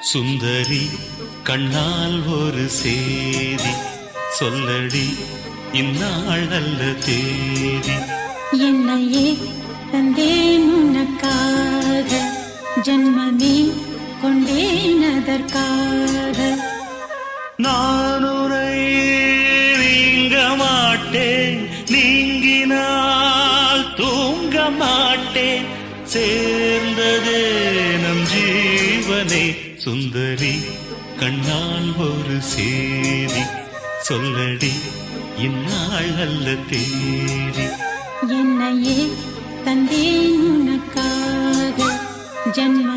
சுந்தரி கண்ணால் ஒரு சேதி சொல்லடி இந்நாள் நல்ல தேதி. என்னையே தந்தேன் உனக்காக, ஜன்மமே கொண்டேன் அதற்காக. நான் உரை நீங்க மாட்டேன், நீங்கினால் தூங்க மாட்டேன், சேர்ந்ததே நம் ஜீவனே. சுந்தரி கண்ணால் ஒரு சேதி சொல்லடி இந்நாள் நல்ல தேதி. என்னையே தந்தேன் உனக்காக, ஜன்ம